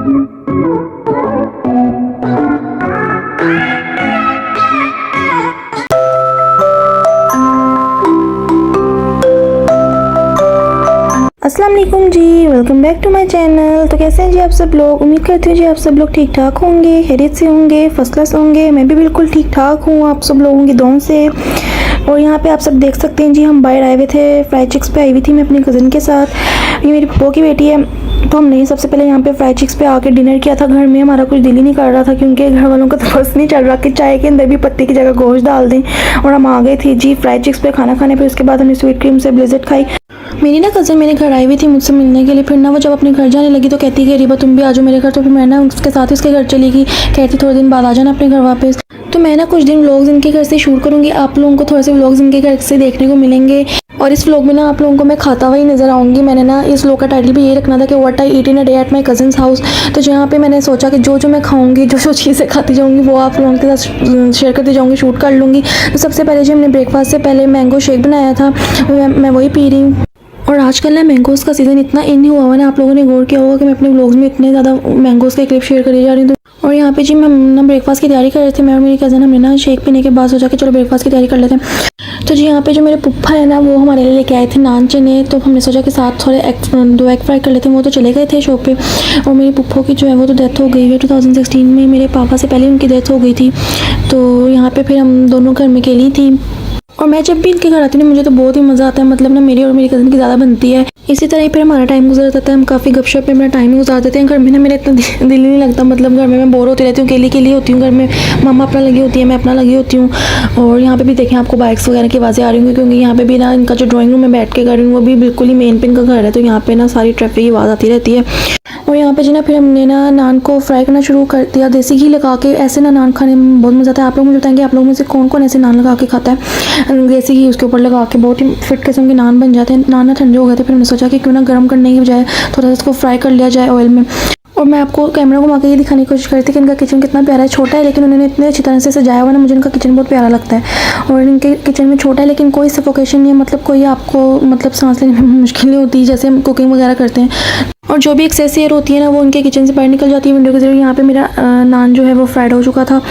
अस्सलाम वालेकुम जी, welcome back to my channel. तो कैसे हैं जी आप सब लोग? उम्मीद करती हूँ जी आप सब लोग ठीक ठाक होंगे, खैरियत से होंगे, फर्स्ट क्लास होंगे। मैं भी बिल्कुल ठीक ठाक हूँ आप सब लोगों की दुआओं से। और यहाँ पे आप सब देख सकते हैं जी, हम बाहर आए हुए थे, फ्राइड चिक्स पे आई हुई थी मैं अपनी कज़न के साथ। ये मेरी पप्पो की बेटी है। तो हमने सबसे पहले यहाँ पे फ्राइड चिक्स पे आके डिनर किया था। घर में हमारा कुछ दिल ही नहीं कर रहा था, क्योंकि घर वालों का तो बस नहीं चल रहा कि चाय के अंदर भी पत्ती की जगह गोश्त डाल दें। और हम आ गए थे जी फ्राइड चिक्स पे खाना खाने पे। उसके बाद हमने स्वीट क्रीम से ब्लिज़र्ट खाई। मेरी ना कज़न मेरे घर आई हुई थी मुझसे मिलने के लिए। फिर ना वो जब अपने घर जाने लगी तो कहती है कि रीबा तुम भी आ जाओ मेरे घर। तो फिर मैं ना उसके साथ उसके घर चली गई। कहती थोड़े दिन बाद आ जाना अपने घर वापस। तो मैं ना कुछ दिन व्लॉग्स इनके घर से शूट करूँगी, आप लोगों को थोड़े से व्लॉग्स इनके घर से देखने को मिलेंगे। और इस व्लॉग में ना आप लोगों को मैं खाता हुआ ही नज़र आऊँगी। मैंने ना इस व्लॉग का टाइटल भी ये रखना था कि what I eat in a day at my cousins house. तो जहाँ पे मैंने सोचा कि जो जो मैं खाऊंगी, जो जो चीज़ें खाती जाऊँगी, वो आप लोगों के साथ शेयर करती जाऊँगी, शूट कर लूँगी। तो सबसे पहले जो हमने ब्रेकफास्ट से पहले मैंगो शेक बनाया था, मैं वही पी रही हूँ। और आजकल ना मैंगोज़ का सीज़न इतना इन हुआ हुआ ना, आप लोगों ने गौर किया होगा कि मैं अपने व्लॉग्स में इतने ज़्यादा मैंगोज़ के क्लिप शेयर करी जा रही हूँ। और यहाँ पे जी मैं ना ब्रेकफास्ट की तैयारी कर रहे थे, मैं और मेरी कज़न। हमने ना शेक पीने के बाद सोचा कि चलो ब्रेकफास्ट की तैयारी कर लेते हैं। तो जी यहाँ पे जो मेरे पुप्पा है ना, वो हमारे लिए लेके आए थे नान चने। तो हमने सोचा कि साथ थोड़े 2 एग फ्राई कर लेते हैं। वो तो चले गए थे शॉप पे। और मेरी पुप्पो की जो है वो तो डेथ हो गई है 2016 में। मेरे पापा से पहले उनकी डेथ हो गई थी। तो यहाँ पे फिर हम दोनों घर में अकेली थी। और मैं जब भी इनके घर आती हूँ ना, मुझे तो बहुत ही मज़ा आता है। मतलब ना मेरी और मेरी कज़न की ज़्यादा बनती है। इसी तरह ही फिर हमारा टाइम गुजर जाता है। हम काफ़ी गपशप में अपना टाइम गुजार देते हैं। घर में ना मेरा इतना दिल ही नहीं लगता। मतलब घर में मैं बोर होती रहती हूँ, अकेली होती हूँ। घर में मामा अपना लगी होती है, मैं अपना लगी होती हूँ। और यहाँ पे भी देखें आपको बाइक्स वगैरह की आवाज़ें आ रही होंगी, क्योंकि यहाँ पे भी ना इनका जो ड्राइंग रूम में बैठ के कर रही हूँ, वो भी बिल्कुल ही मेन पे इनका घर है। तो यहाँ पे ना सारी ट्रैफिक की आवाज़ आती रहती है। और यहाँ पे जी ना फिर हमने ना नान को फ्राई करना शुरू कर दिया, देसी घी लगा के। ऐसे ना नान खाने में बहुत मज़ा आता है। आप लोग मुझे बताएंगे आप लोगों में से कौन कौन ऐसे नान लगा के खाता है। देसी घी उसके ऊपर लगा के बहुत ही फिट किस्म के नान बन जाते हैं। नान ना ठंडे हो गए थे, फिर हमने सोचा कि क्यों ना गर्म करने की बजाय थोड़ा सा इसको फ्राई कर लिया जाए ऑयल में। और मैं आपको कैमरा घुमा के ये दिखाने की कोशिश करती कि इनका किचन कितना प्यारा है। छोटा है लेकिन उन्होंने इतने अच्छी तरह से सजाया हुआ ना, मुझे इनका किचन बहुत प्यारा लगता है। और इनके किचन में छोटा है लेकिन कोई सफोकेशन नहीं है। मतलब कोई आपको मतलब सांस लेने में मुश्किल नहीं होती जैसे हम कुकिंग वगैरह करते हैं। और जो भी एक्सेस एयर होती है ना, वो उनके किचन से बाहर निकल जाती है विंडो के जरिए। यहाँ पे मेरा नान जो है वो फ्राइड हो चुका था।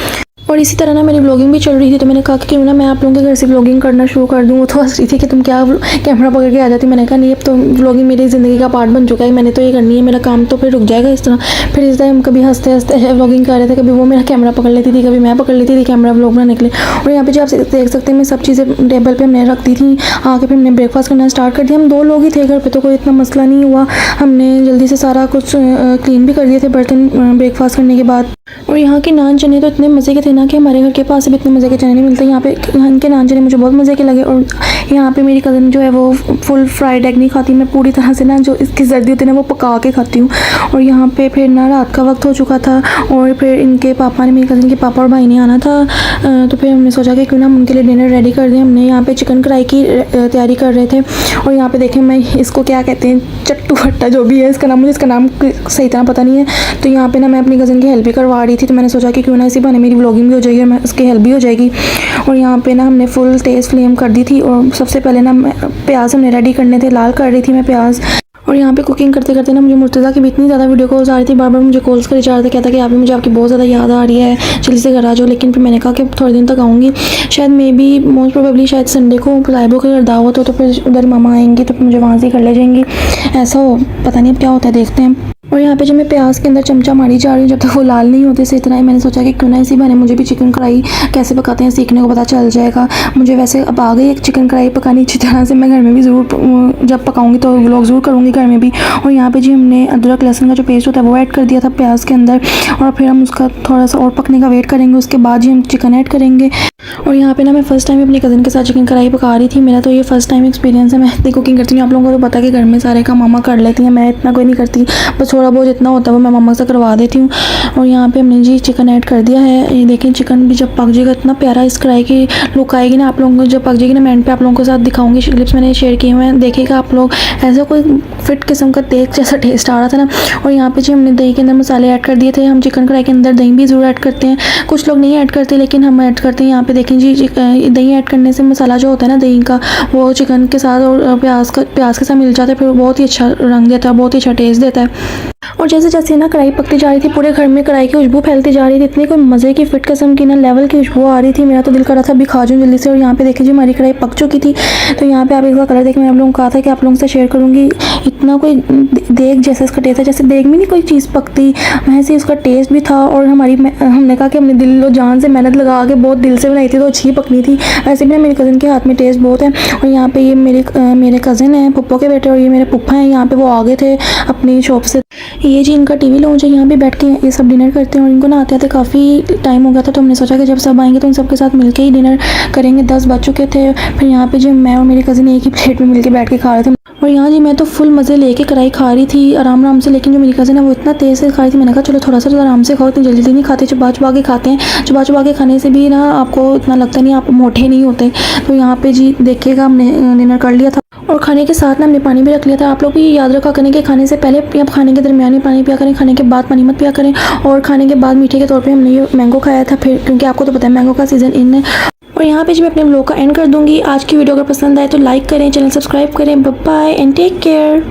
और इसी तरह ना मेरी व्लॉगिंग भी चल रही थी। तो मैंने कहा कि क्यों ना मैं आप लोगों के घर से व्लॉगिंग करना शुरू कर दूँ। वो तो हंस रही थी कि तुम क्या कैमरा पकड़ के आ जाती। मैंने कहा नहीं, अब तो व्लॉगिंग मेरी ज़िंदगी का पार्ट बन चुका है, मैंने तो ये करनी है, मेरा काम तो फिर रुक जाएगा इस तरह। फिर इस तरह हम कभी हंसते हंसते व्लॉगिंग कर रहे थे, कभी वो मेरा कैमरा पकड़ लेती थी, कभी मैं पकड़ लेती थी कैमरा व्लॉग बनाने के लिए। और यहाँ पे जो आप देख सकते हैं मैं सब चीज़ें टेबल पर हमने रख दी थी। आके फिर हमने ब्रेकफास्ट करना स्टार्ट कर दिया। हम 2 लोग ही थे घर पर, तो कोई इतना मसला नहीं हुआ। हमने जल्दी से सारा कुछ क्लीन भी कर दिए थे बर्तन ब्रेकफास्ट करने के बाद। और यहाँ के नान चने तो इतने मज़े के थे ना कि हमारे घर के पास भी इतने मज़े के चने नहीं मिलते। यहाँ के नान चने मुझे बहुत मज़े के लगे। और यहाँ पे मेरी कज़न जो है वो फुल फ्राइड एग नहीं खाती। मैं पूरी तरह से ना जो इसकी जर्दी होती है ना, वो पका के खाती हूँ। और यहाँ पे फिर ना रात का वक्त हो चुका था। और फिर इनके पापा ने, मेरी कज़न के पापा और भाई ने आना था। तो फिर हमने सोचा कि क्यों ना हम उनके लिए डिनर रेडी कर दें। हमने यहाँ पर चिकन कढ़ाई की तैयारी कर रहे थे। और यहाँ पर देखें, मैं इसको क्या कहते हैं, चट्टू फट्टा जो भी है इसका नाम, मुझे इसका नाम सही तरह पता नहीं है। तो यहाँ पे ना मैं अपनी कज़न की हेल्प भी करवा रही थी। तो मैंने सोचा कि क्यों ना इसी बहाने मेरी व्लॉगिंग भी हो जाएगी और मैं उसकी हेल्प भी हो जाएगी। और यहाँ पे ना हमने फुल तेज़ फ्लेम कर दी थी। और सबसे पहले ना प्याज हमने रेडी करने थे, लाल कर रही थी मैं प्याज। और यहाँ पे कुकिंग करते करते ना मुझे मुर्तज़ा की भी इतनी ज़्यादा वीडियो कॉल्स आ रही थी, बार बार मुझे कॉल्स कर जा रहे थे, कहता कि आप मुझे आपकी बहुत ज़्यादा याद आ रही है, जल्दी से घर आ जाओ। लेकिन फिर मैंने कहा कि थोड़े दिन तक आऊँगी, शायद मे बी मोस्ट प्रोबेबली शायद संडे को लाइबो का अगर दावत हो तो फिर उधर मामा आएंगी तो मुझे वहाँ से कर ले जाएंगी। ऐसा हो, पता नहीं अब क्या होता है, देखते हैं। और यहाँ पे जब मैं प्याज के अंदर चमचा मारी जा रही हूँ, जब तक वो लाल नहीं होते सही तरह, मैंने सोचा कि क्यों ना इसी बहाने मुझे भी चिकन कढ़ाई कैसे पकाते हैं सीखने को पता चल जाएगा। मुझे वैसे अब आ गई एक चिकन कढ़ाई पकानी अच्छी तरह से। मैं घर में भी ज़रूर जब पकाऊंगी तो व्लॉग ज़रूर करूँगी घर में भी। और यहाँ पे जी हमने अदरक लहसुन का जो पेस्ट होता है वो ऐड कर दिया था प्याज के अंदर। और फिर हम उसका थोड़ा सा और पकने का वेट करेंगे, उसके बाद ही हम चिकन ऐड करेंगे। और यहाँ पे ना मैं फ़र्स्ट टाइम अपनी कज़न के साथ चिकन कढ़ाई पका रही थी। मेरा तो ये फ़र्स्ट टाइम एक्सपीरियंस है। मैं इतनी कुकिंग करती हूँ, आप लोगों को तो पता है कि घर में सारे काम मामा कर लेती हैं, मैं इतना कोई नहीं करती। बस थोड़ा बहुत जितना होता है वो मैं मम्मा से करवा देती हूँ। और यहाँ पे हमने जी चिकन ऐड कर दिया है। ये देखें चिकन भी जब पक जाएगा इतना प्यारा इस कढ़ाई की लुक आएगी ना। आप लोगों को जब पक जाएगी ना, मैं एंड पे आप लोगों के साथ दिखाऊंगी, क्लिप्स मैंने शेयर किए हुए हैं, देखिएगा आप लोग। ऐसा कोई फिट किस्म का तेज जैसा टेस्ट आ रहा था ना। और यहाँ पे जी हमने दही के अंदर मसाले ऐड कर दिए थे। हम चिकन कढ़ाई के अंदर दही भी ज़रूर ऐड करते हैं, कुछ लोग नहीं ऐड करते लेकिन हम ऐड करते हैं। यहाँ पे देखें जी दही ऐड करने से मसाला जो होता है ना दही का, वो चिकन के साथ और प्याज के साथ मिल जाता है, फिर बहुत ही अच्छा रंग देता है, बहुत ही अच्छा टेस्ट देता है। और जैसे जैसे ना कढ़ाई पकती जा रही थी, पूरे घर में कढ़ाई की खुशबू फैलती जा रही थी। इतनी कोई मज़े की फिट किस्म की ना लेवल की खुशबू आ रही थी, मेरा तो दिल कर रहा था अभी खा जाऊँ जल्दी से। और यहाँ पे देखिए जी हमारी कढ़ाई पक चुकी थी। तो यहाँ पे आप इसका कलर देखिए, मैंने आप लोगों को कहा था कि आप लोगों से शेयर करूँगी। इतना कोई देग जैसा इसका टेस्ट है, जैसे देग में नहीं कोई चीज़ पकती वैसे इसका टेस्ट भी था। और हमने कहा कि हमने दिल और जान से मेहनत लगा के बहुत दिल से बनाई थी तो अच्छी पकनी थी। ऐसे भी ना मेरी कज़न के हाथ में टेस्ट बहुत है। और यहाँ पे ये मेरे कज़न हैं, पप्पो के बेटे, और ये मेरे पप्पा हैं। यहाँ पे वो आ गए थे अपनी शॉप से। ये जी इनका टीवी लॉन्च है, यहाँ पे बैठ के ये सब डिनर करते हैं। और इनको ना आते आते काफ़ी टाइम हो गया था, तो हमने सोचा कि जब सब आएंगे तो उन सबके साथ मिलके ही डिनर करेंगे। 10 बज चुके थे। फिर यहाँ पे जी मैं और मेरी कज़न एक ही प्लेट में मिलके बैठ के खा रहे थे। और यहाँ जी मैं तो फुल मज़े लेके कढ़ाई खा रही थी आराम से। लेकिन जो मेरी कज़न है वो इतना तेज़ से खा रही थी, मैंने कहा चलो थोड़ा सा तो आराम से खाओ, इतनी जल्दी नहीं खाते, चबा चबा के खाते हैं। चबा के खाने से भी ना आपको इतना लगता नहीं, आप मोटे नहीं होते। तो यहाँ पे जी देखिएगा हमने डिनर कर लिया था और खाने के साथ ना हमने पानी भी रख लिया था। आप लोग भी याद रखा करें कि खाने से पहले या खाने के दरमियान पानी पिया करें, खाने के बाद पानी मत पिया करें। और खाने के बाद मीठे के तौर पे हमने ये मैंगो खाया था, फिर क्योंकि आपको तो पता है मैंगो का सीज़न इन है। और यहाँ पे जो मैं अपने व्लॉग का एंड कर दूँगी। आज की वीडियो अगर पसंद आए तो लाइक करें, चैनल सब्सक्राइब करें। Bye bye and take care.